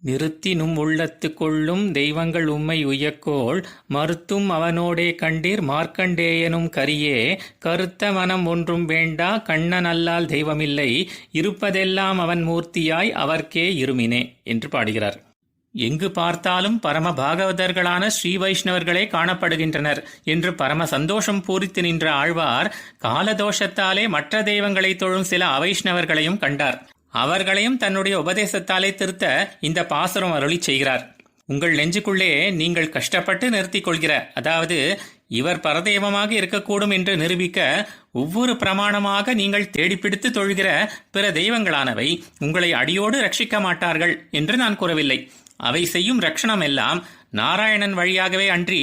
நிறுத்தினும் உள்ளத்து கொள்ளும் தெய்வங்கள் உம்மை உய்யக்கோள் மறுத்தும் அவனோடே கண்டீர் மார்க்கண்டேயனும் கரியே கருத்த மனம் ஒன்றும் வேண்டா கண்ணன் அல்லால் தெய்வமில்லை இருப்பதெல்லாம் அவன் மூர்த்தியாய் அவர்க்கே இருமினே என்று பாடுகிறார். எங்கு பார்த்தாலும் பரம பாகவதர்களான ஸ்ரீ வைஷ்ணவர்களே காணப்படுகின்றனர் என்று பரம சந்தோஷம் பூரித்து நின்ற ஆழ்வார் காலதோஷத்தாலே மற்ற தெய்வங்களை தொழும் சில அவைஷ்ணவர்களையும் கண்டார். அவர்களையும் தன்னுடைய உபதேசத்தாலே திருத்த இந்த பாசுரம் அருளி செய்கிறார். உங்கள் நெஞ்சுக்குள்ளே நீங்கள் கஷ்டப்பட்டு நிறுத்திக் கொள்கிற, அதாவது இவர் பரதெய்வமாக இருக்கக்கூடும் என்று நிரூபிக்க ஒவ்வொரு பிரமாணமாக நீங்கள் தேடிப்பிடித்து தொழுகிற பிற தெய்வங்களானவை உங்களை அடியோடு ரட்சிக்க மாட்டார்கள் என்று நான் கூறவில்லை. அவை செய்யும் ரட்சணம் எல்லாம் நாராயணன் வழியாகவே அன்றி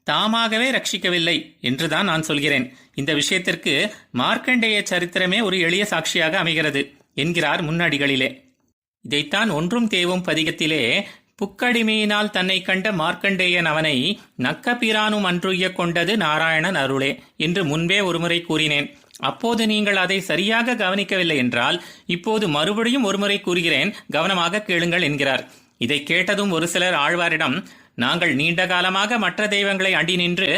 தாமாகவே ரட்சிக்கவில்லை என்றுதான் நான் சொல்கிறேன். இந்த விஷயத்திற்கு மார்க்கண்டேய சரித்திரமே ஒரு எளிய சாட்சியாக அமைகிறது என்கிறார் முன்னடிகளிலே. இதைத்தான் ஒன்றும் தேவும் பதிகத்திலே புக்கடிமையினால் தன்னை கண்ட மார்க்கண்டேயன் அவனை நக்க பிரானும் அன்றுய்ய கொண்டது நாராயணன் அருளே என்று முன்பே ஒருமுறை கூறினேன். அப்போது நீங்கள் அதை சரியாக கவனிக்கவில்லை என்றால் இப்போது மறுபடியும் ஒருமுறை கூறுகிறேன், கவனமாக கேளுங்கள் என்கிறார். இதை கேட்டதும் ஒரு சிலர் ஆழ்வாரிடம், நாங்கள் நீண்ட காலமாக மற்ற தெய்வங்களை அண்டி நின்று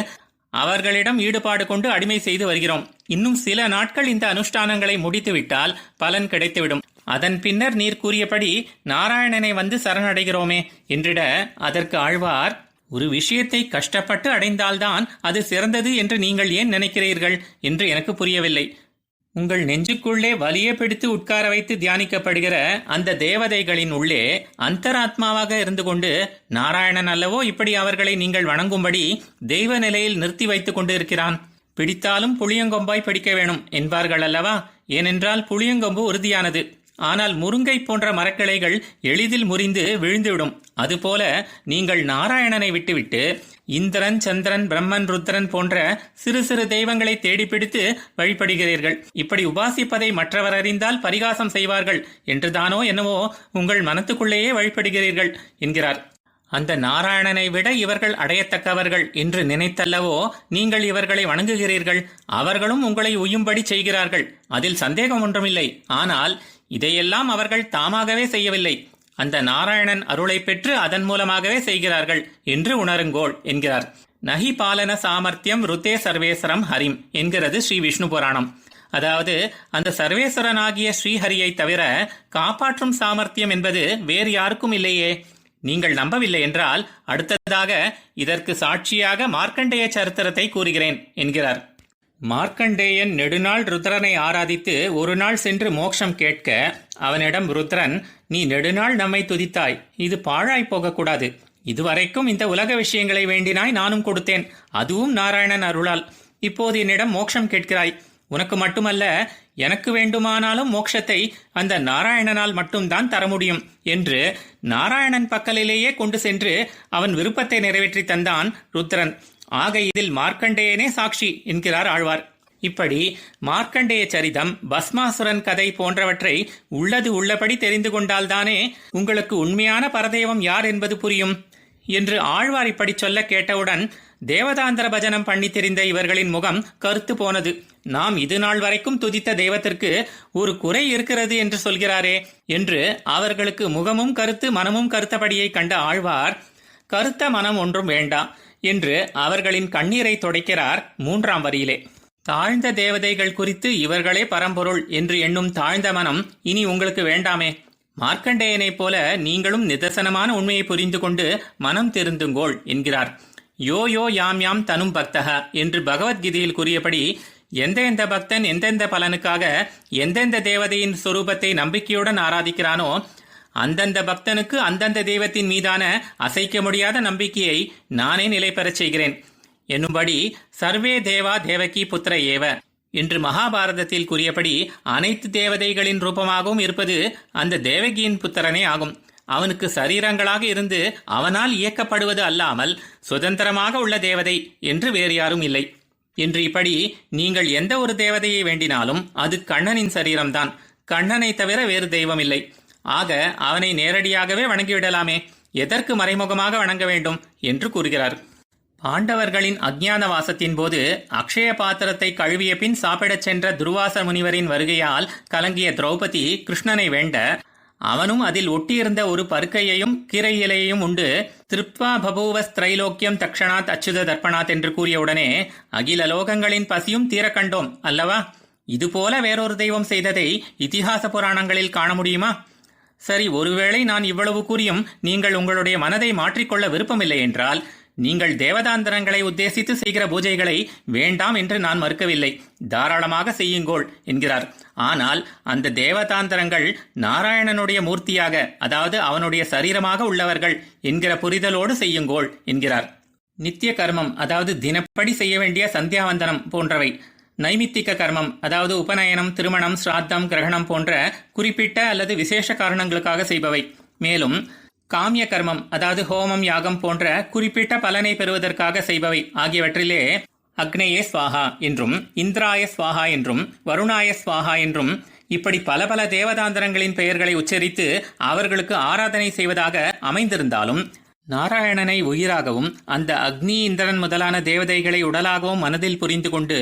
அவர்களிடம் ஈடுபாடு கொண்டு அடிமை செய்து வருகிறோம். இன்னும் சில நாட்கள் இந்த அனுஷ்டானங்களை முடித்துவிட்டால் பலன் கிடைத்துவிடும். அதன் பின்னர் நீர் கூறியபடி நாராயணனை வந்து சரணடைகிறோமே என்றிட, அதற்கு ஆழ்வார், ஒரு விஷயத்தை கஷ்டப்பட்டு அடைந்தால்தான் அது சிறந்தது என்று நீங்கள் ஏன் நினைக்கிறீர்கள் என்று எனக்கு புரியவில்லை. உங்கள் நெஞ்சுக்குள்ளே வலிய பிடித்து உட்கார வைத்து தியானிக்கப்படுகிற அந்த தேவதைகளின் உள்ளே அந்தராத்மாவாக இருந்து கொண்டு நாராயணன் அல்லவோ இப்படி அவர்களை நீங்கள் வணங்கும்படி தெய்வ நிலையில் நிறுத்தி வைத்துக் கொண்டு இருக்கிறான். பிடித்தாலும் புளியங்கொம்பாய் பிடிக்க வேணும் என்பார்கள் அல்லவா? ஏனென்றால் புளியங்கொம்பு உறுதியானது. ஆனால் முருங்கை போன்ற மரக்கிளைகள் எளிதில் முறிந்து விழுந்துவிடும். அதுபோல நீங்கள் நாராயணனை விட்டுவிட்டு இந்திரன், சந்திரன், பிரம்மன், ருத்ரன் போன்ற சிறு சிறு தெய்வங்களை தேடிப்பிடித்து வழிபடுகிறீர்கள். இப்படி உபாசிப்பதை மற்றவர் அறிந்தால் பரிகாசம் செய்வார்கள் என்றுதானோ என்னவோ உங்கள் மனத்துக்குள்ளேயே வழிபடுகிறீர்கள் என்கிறார். அந்த நாராயணனை விட இவர்கள் அடையத்தக்கவர்கள் என்று நினைத்தல்லவோ நீங்கள் இவர்களை வணங்குகிறீர்கள். அவர்களும் உங்களை உய்யும்படி செய்கிறார்கள், அதில் சந்தேகம் ஒன்றுமில்லை. ஆனால் இதையெல்லாம் அவர்கள் தாமாகவே செய்யவில்லை, அந்த நாராயணன் அருளை பெற்று அதன் மூலமாகவே செய்கிறார்கள் என்று உணருங்கோள் என்கிறார். நஹி பாலன சாமர்த்தியம் ருத்தே சர்வேஸ்வரம் ஹரிம் என்கிறது ஸ்ரீ விஷ்ணு புராணம். அதாவது அந்த சர்வேஸ்வரனாகிய ஸ்ரீஹரியை தவிர காப்பாற்றும் சாமர்த்தியம் என்பது வேறு யாருக்கும் இல்லையே. நீங்கள் நம்பவில்லை என்றால் அடுத்ததாக இதற்கு சாட்சியாக மார்க்கண்டேய சரித்திரத்தை கூறுகிறேன் என்கிறார். மார்க்கண்டேயன் நெடுநாள் ருத்ரனை ஆராதித்து ஒரு நாள் சென்று மோட்சம் கேட்க அவனிடம் ருத்ரன், நீ நெடுநாள் நம்மை துதித்தாய், இது பாழாய் போகக்கூடாது. இதுவரைக்கும் இந்த உலக விஷயங்களை வேண்டினாய், நானும் கொடுத்தேன், அதுவும் நாராயணன் அருளால். இப்போது என்னிடம் மோட்சம் கேட்கிறாய். உனக்கு மட்டுமல்ல, எனக்கு வேண்டுமானாலும் மோட்சத்தை அந்த நாராயணனால் மட்டும்தான் தர முடியும் என்று நாராயணன் பக்கலிலேயே கொண்டு சென்று அவன் விருப்பத்தை நிறைவேற்றி தந்தான் ருத்ரன். ஆக இதில் மார்க்கண்டேயனே சாட்சி என்கிறார் ஆழ்வார். இப்படி மார்க்கண்டேய சரிதம், பஸ்மாசுரன் கதை போன்றவற்றை உள்ளது உள்ளபடி தெரிந்து கொண்டால்தானே உங்களுக்கு உண்மையான பரதெய்வம் யார் என்பது புரியும் என்று ஆழ்வார் இப்படி சொல்ல கேட்டவுடன் தேவதாந்திர பஜனம் பண்ணி தெரிந்த இவர்களின் முகம் கருத்து போனது. நாம் இது நாள் வரைக்கும் துதித்த தெய்வத்திற்கு ஒரு குறை இருக்கிறது என்று சொல்கிறாரே என்று அவர்களுக்கு முகமும் கருத்து மனமும் கருத்தபடியை கண்ட ஆழ்வார், கருத்த மனம் ஒன்றும் வேண்டா என்று அவர்களின் கண்ணீரை துடைக்கிறார் 3ஆம் வரியிலே. தாழ்ந்த தேவதைகள் குறித்து இவர்களே பரம்பொருள் என்று எண்ணும் தாழ்ந்த மனம் இனி உங்களுக்கு வேண்டாமே. மார்க்கண்டேயனைப் போல நீங்களும் நிதர்சனமான உண்மையை புரிந்து கொண்டு மனம் திருந்துங்கோள் என்கிறார். யோ யோ யாம் யாம் தனும் பக்தக என்று பகவத்கீதையில் கூறியபடி எந்தெந்த பக்தன் எந்தெந்த பலனுக்காக எந்தெந்த தேவதையின் சொரூபத்தை நம்பிக்கையுடன் ஆராதிக்கிறானோ அந்தந்த பக்தனுக்கு அந்தந்த தெய்வத்தின் மீதான அசைக்க முடியாத நம்பிக்கையை நானே நிலை பெறச் செய்கிறேன் என்னும்படி சர்வே தேவா தேவகி புத்திர ஏவ என்று மகாபாரதத்தில் கூறியபடி அனைத்து தேவதைகளின் ரூபமாகவும் இருப்பது அந்த தேவகியின் புத்திரனே ஆகும். அவனுக்கு சரீரங்களாக இருந்து அவனால் இயக்கப்படுவது அல்லாமல் சுதந்திரமாக உள்ள தேவதை என்று வேறு யாரும் இல்லை என்று இப்படி நீங்கள் எந்த ஒரு தேவதையை வேண்டினாலும் அது கண்ணனின் சரீரம்தான். கண்ணனை தவிர வேறு தெய்வம் இல்லை. ஆக அவனை நேரடியாகவே வணங்கிவிடலாமே, எதற்கு மறைமுகமாக வணங்க வேண்டும் என்று கூறுகிறார். பாண்டவர்களின் அஞ்ஞான வாசத்தின் போது அக்ஷய பாத்திரத்தை கழுவிய பின் சாப்பிடச் சென்ற துர்வாச முனிவரின் வருகையால் கலங்கிய திரௌபதி கிருஷ்ணனை வேண்ட அவனும் அதில் ஒட்டியிருந்த ஒரு பருக்கையையும் கீரை இலையையும் உண்டு திருப்வா பபூவஸ் திரைலோக்கியம் தக்ஷணாத் அச்சுத தர்ப்பணாத் என்று கூறியவுடனே அகில லோகங்களின் பசியும் தீர கண்டோம் அல்லவா? இதுபோல வேறொரு தெய்வம் செய்ததை இதிகாச புராணங்களில் காண முடியுமா? சரி, ஒருவேளை நான் இவ்வளவு கூறியும் நீங்கள் உங்களுடைய மனதை மாற்றிக்கொள்ள விருப்பமில்லை என்றால், நீங்கள் தேவதாந்திரங்களை உத்தேசித்து செய்கிற பூஜைகளை வேண்டாம் என்று நான் மறுக்கவில்லை, தாராளமாக செய்யுங்கோள் என்கிறார். ஆனால் அந்த தேவதாந்திரங்கள் நாராயணனுடைய மூர்த்தியாக, அதாவது அவனுடைய சரீரமாக உள்ளவர்கள் என்கிற புரிதலோடு செய்யுங்கோள் என்கிறார். நித்திய கர்மம், அதாவது தினப்படி செய்ய வேண்டிய சந்தியாவந்தனம் போன்றவை, நைமித்திக கர்மம், அதாவது உபநயனம், திருமணம், சிராத்தம், கிரகணம் போன்ற குறிப்பிட்ட அல்லது விசேஷ காரணங்களுக்காக செய்பவை. மேலும் காமிய கர்மம், அதாவது ஹோமம், யாகம் போன்ற குறிப்பிட்ட பலனை பெறுவதற்காக செய்பவை ஆகியவற்றிலே அக்னேயே ஸ்வாஹா என்றும், இந்திராய ஸ்வாஹா என்றும், வருணாய ஸ்வாஹா என்றும் இப்படி பல பல தேவதாந்திரங்களின் பெயர்களை உச்சரித்து அவர்களுக்கு ஆராதனை செய்வதாக அமைந்திருந்தாலும், நாராயணனை உயிராகவும் அந்த அக்னி, இந்திரன் முதலான தேவதைகளை உடலாகவும் மனதில் புரிந்து கொண்டு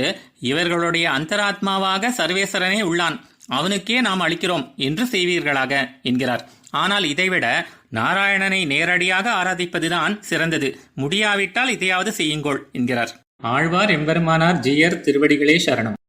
இவர்களுடைய அந்தராத்மாவாக சர்வேஸ்வரனே உள்ளான், அவனுக்கே நாம் அளிக்கிறோம் என்று செய்வீர்களாக என்கிறார். ஆனால் இதைவிட நாராயணனை நேரடியாக ஆராதிப்பதுதான் சிறந்தது. முடியாவிட்டால் இதையாவது செய்யுங்கோள் என்கிறார். ஆழ்வார் எம்பெருமானார் ஜீயர் திருவடிகளே சரணம்.